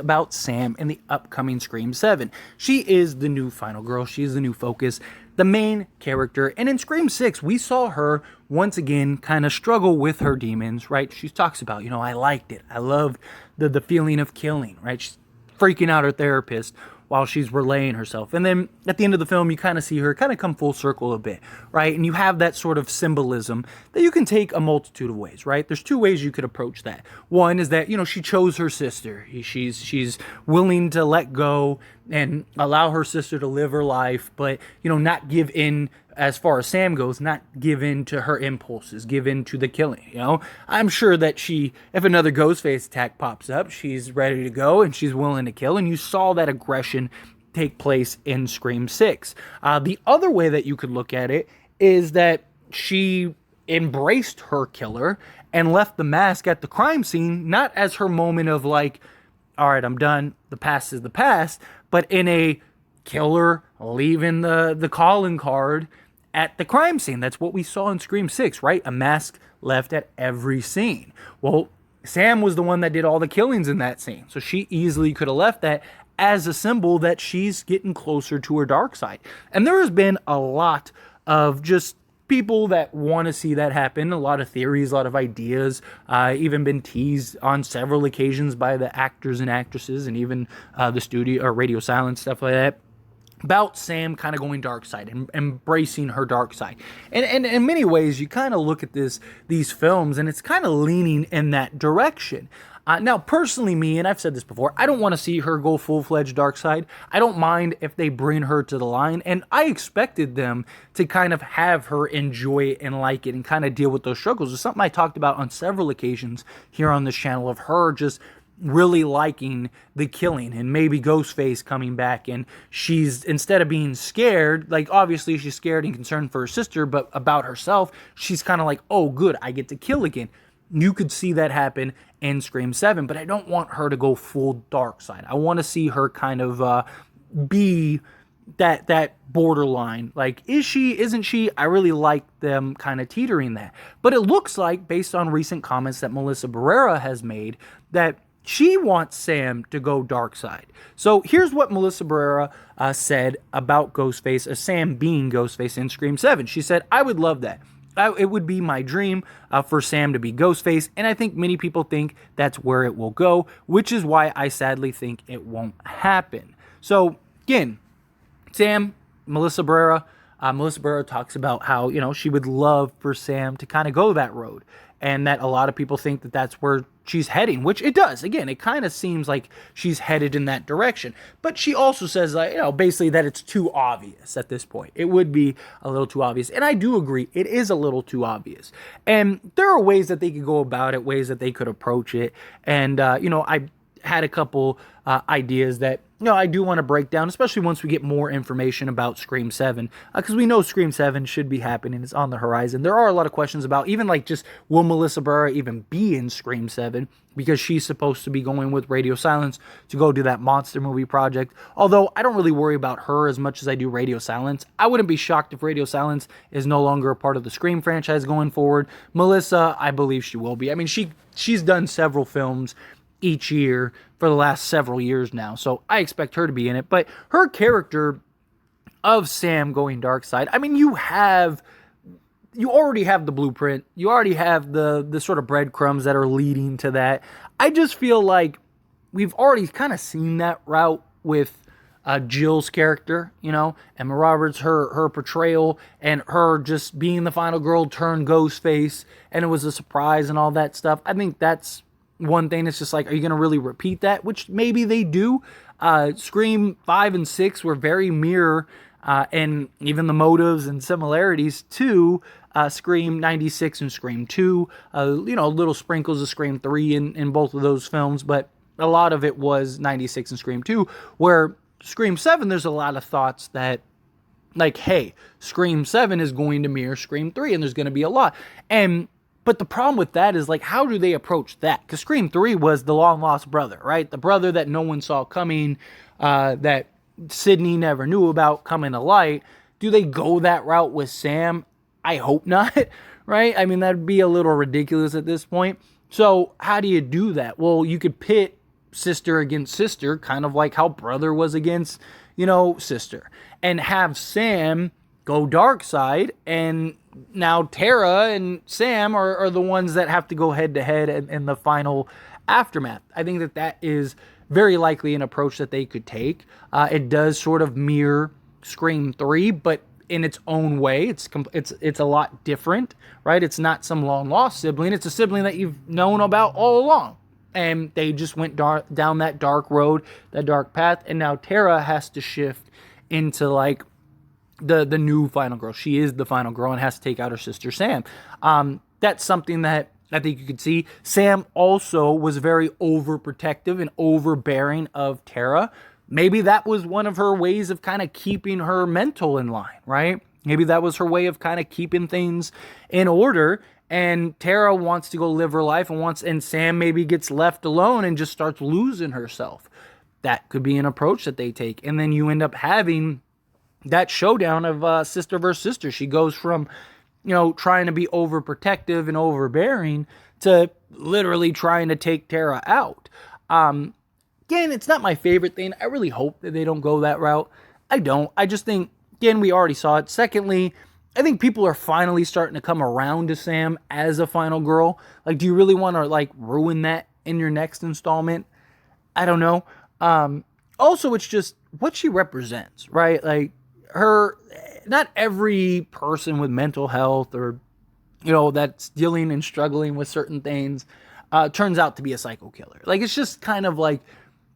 about Sam in the upcoming Scream 7. She is the new final girl. She is the new focus, the main character. And in Scream 6, we saw her once again kind of struggle with her demons, right? She talks about, I liked it. I loved the feeling of killing, right? She's freaking out her therapist while she's relaying herself. And then at the end of the film, you kind of see her kind of come full circle a bit, right? And you have that sort of symbolism that you can take a multitude of ways, right? There's two ways you could approach that. One is that, she chose her sister. She's willing to let go and allow her sister to live her life, but, not give in as far as Sam goes, not give in to her impulses, give in to the killing, I'm sure that if another Ghostface attack pops up, she's ready to go and she's willing to kill, and you saw that aggression take place in Scream 6. The other way that you could look at it is that she embraced her killer and left the mask at the crime scene, not as her moment of like, all right, I'm done, the past is the past, but in a killer leaving the calling card at the crime scene. That's what we saw in Scream 6, right? A mask left at every scene. Well, Sam was the one that did all the killings in that scene, so she easily could have left that as a symbol that she's getting closer to her dark side. And there has been a lot of just people that want to see that happen, a lot of theories, a lot of ideas, even been teased on several occasions by the actors and actresses, and even the studio or radio silence, stuff like that, about Sam kind of going dark side and embracing her dark side. And in many ways, you kind of look at these films and it's kind of leaning in that direction. Now, personally, me, and I've said this before, I don't want to see her go full-fledged dark side. I don't mind if they bring her to the line, and I expected them to kind of have her enjoy it and like it and kind of deal with those struggles. It's something I talked about on several occasions here on this channel, of her just really liking the killing, and maybe Ghostface coming back, and she's, instead of being scared, like obviously she's scared and concerned for her sister, but about herself, she's kind of like, oh good, I get to kill again. You could see that happen in Scream 7, but I don't want her to go full dark side. I want to see her kind of be that borderline. Like, is she, isn't she? I really like them kind of teetering that. But it looks like, based on recent comments that Melissa Berrara has made, that she wants Sam to go dark side. So here's what Melissa Berrara said about Ghostface, Sam being Ghostface in Scream 7. She said, I would love that. It would be my dream for Sam to be Ghostface, and I think many people think that's where it will go, which is why I sadly think it won't happen. So, again, Sam, Melissa Berrara talks about how, she would love for Sam to kind of go that road, and that a lot of people think that that's where she's heading, which it does. Again, it kind of seems like she's headed in that direction. But she also says, basically that it's too obvious at this point. It would be a little too obvious. And I do agree, it is a little too obvious. And there are ways that they could go about it, ways that they could approach it. And, I had a couple ideas that, I do want to break down, especially once we get more information about Scream 7, because we know Scream 7 should be happening. It's on the horizon. There are a lot of questions about even like just, will Melissa Berrara even be in Scream 7? Because she's supposed to be going with Radio Silence to go do that monster movie project. Although I don't really worry about her as much as I do Radio Silence. I wouldn't be shocked if Radio Silence is no longer a part of the Scream franchise going forward. Melissa, I believe she will be. I mean, she's done several films each year for the last several years now, so I expect her to be in it. But her character of Sam going dark side, I mean, you already have the blueprint, you already have the sort of breadcrumbs that are leading to that. I just feel like we've already kind of seen that route with Jill's character, Emma Roberts, her portrayal, and her just being the final girl turned Ghostface, and it was a surprise and all that stuff. I think that's one thing. It's just like, are you going to really repeat that? Which maybe they do. Scream 5 and 6 were very mirror, and even the motives and similarities to Scream 96 and Scream 2. Little sprinkles of Scream 3 in both of those films, but a lot of it was 96 and Scream 2, where Scream 7, there's a lot of thoughts that, like, hey, Scream 7 is going to mirror Scream 3, and there's going to be a lot. But the problem with that is, like, how do they approach that? Because Scream 3 was the long-lost brother, right? The brother that no one saw coming, that Sydney never knew about coming to light. Do they go that route with Sam? I hope not, right? I mean, that'd be a little ridiculous at this point. So how do you do that? Well, you could pit sister against sister, kind of like how brother was against, sister. And have Sam go dark side, and now Tara and Sam are the ones that have to go head to head in the final aftermath. I think that is very likely an approach that they could take. It does sort of mirror Scream 3, but in its own way. It's a lot different, right? It's not some long lost sibling. It's a sibling that you've known about all along. And they just went down that dark road, that dark path, and now Tara has to shift into like the new final girl. She is the final girl and has to take out her sister Sam. That's something that I think you could see. Sam also was very overprotective and overbearing of Tara. Maybe that was one of her ways of kind of keeping her mental in line, right? Maybe that was her way of kind of keeping things in order. And Tara wants to go live her life and Sam maybe gets left alone and just starts losing herself. That could be an approach that they take. And then you end up having that showdown of sister versus sister. She goes from, trying to be overprotective and overbearing to literally trying to take Tara out. Again, it's not my favorite thing. I really hope that they don't go that route. I don't. I just think, again, we already saw it. Secondly, I think people are finally starting to come around to Sam as a final girl. Like, do you really want to, like, ruin that in your next installment? I don't know. Also, it's just what she represents, right? Like, not every person with mental health or, that's dealing and struggling with certain things turns out to be a psycho killer. Like, it's just kind of like,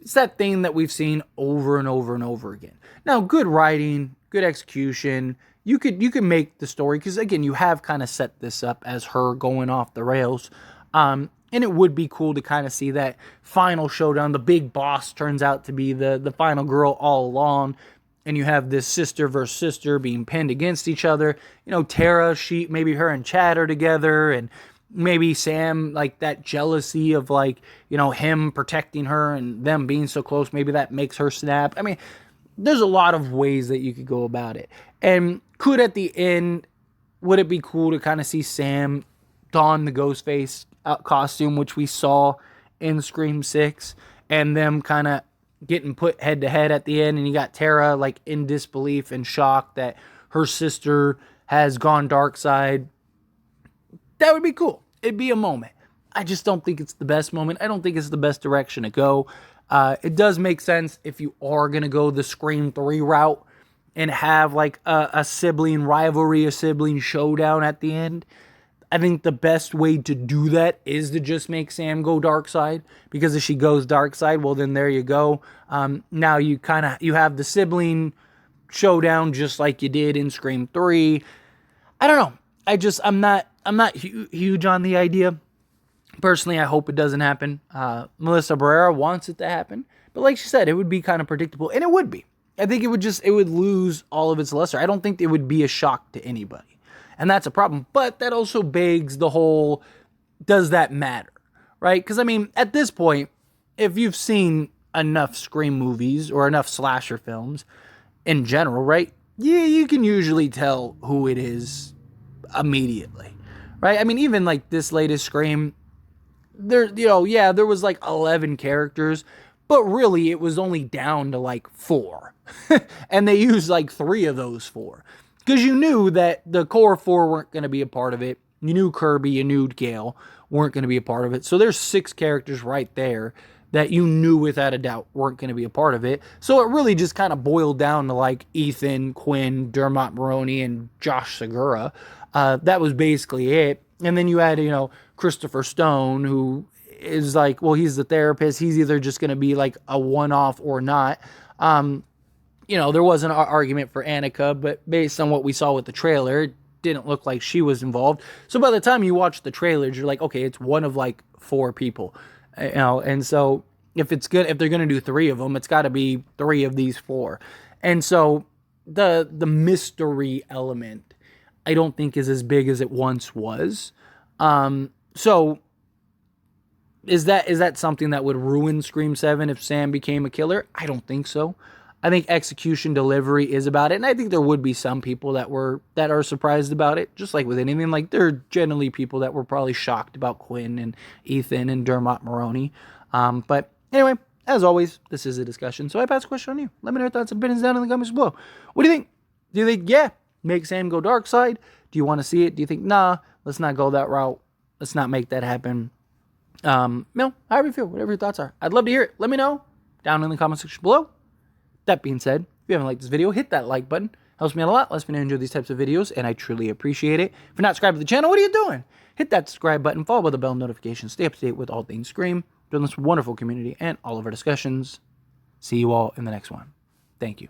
it's that thing that we've seen over and over and over again. Now, good writing, good execution, you could make the story, because again, you have kind of set this up as her going off the rails. And it would be cool to kind of see that final showdown. The big boss turns out to be the final girl all along. And you have this sister versus sister being pinned against each other. Tara, maybe her and Chad are together, and maybe Sam, like that jealousy of like, him protecting her and them being so close, maybe that makes her snap. I mean, there's a lot of ways that you could go about it. And could at the end, would it be cool to kind of see Sam don the Ghostface costume, which we saw in Scream 6, and them kind of getting put head to head at the end, and you got Tara like in disbelief and shock that her sister has gone dark side. That would be cool. It'd be a moment. I just don't think it's the best moment. I don't think it's the best direction to go. It does make sense if you are going to go the Scream 3 route and have like a sibling rivalry, a sibling showdown at the end. I think the best way to do that is to just make Sam go dark side, because if she goes dark side, well, then there you go. Now you have the sibling showdown just like you did in Scream 3. I don't know. I'm not huge on the idea. Personally, I hope it doesn't happen. Melissa Berrara wants it to happen, but like she said, it would be kind of predictable, and it would be. I think it would lose all of its luster. I don't think it would be a shock to anybody, and that's a problem. But that also begs the whole, does that matter, right? Because I mean, at this point, if you've seen enough Scream movies or enough slasher films in general, right? Yeah, you can usually tell who it is immediately, right? I mean, even like this latest Scream, there was like 11 characters, but really it was only down to like 4. And they used like 3 of those 4. Because you knew that the core 4 weren't going to be a part of it. You knew Kirby, you knew Gale weren't going to be a part of it. So there's 6 characters right there that you knew without a doubt weren't going to be a part of it. So it really just kind of boiled down to like Ethan, Quinn, Dermot Mulroney, and Josh Segura. That was basically it. And then you had, Christopher Stone, who is like, well, he's the therapist. He's either just going to be like a one-off or not. There was an argument for Annika, but based on what we saw with the trailer, it didn't look like she was involved. So by the time you watch the trailers, you're like, okay, it's one of like 4 people. And so if they're going to do 3 of them, it's got to be 3 of these 4. And so the mystery element, I don't think is as big as it once was. So is that something that would ruin Scream 7 if Sam became a killer? I don't think so. I think execution delivery is about it, and I think there would be some people that are surprised about it, just like with anything. Like there are generally people that were probably shocked about Quinn and Ethan and Dermot Mulroney. But Anyway, as always, this is a discussion, so I pass the question on you. Let me know your thoughts and opinions down in the comments below. What do you think? Do you think, yeah, make Sam go dark side? Do you want to see it? Do you think, nah, let's not go that route. Let's not make that happen. However you feel, whatever your thoughts are. I'd love to hear it. Let me know down in the comment section below. That being said, if you haven't liked this video, hit that like button. Helps me out a lot. Lets me know you enjoy these types of videos, and I truly appreciate it. If you're not subscribed to the channel, what are you doing? Hit that subscribe button, follow by the bell notification, stay up to date with all things Scream, join this wonderful community, and all of our discussions. See you all in the next one. Thank you.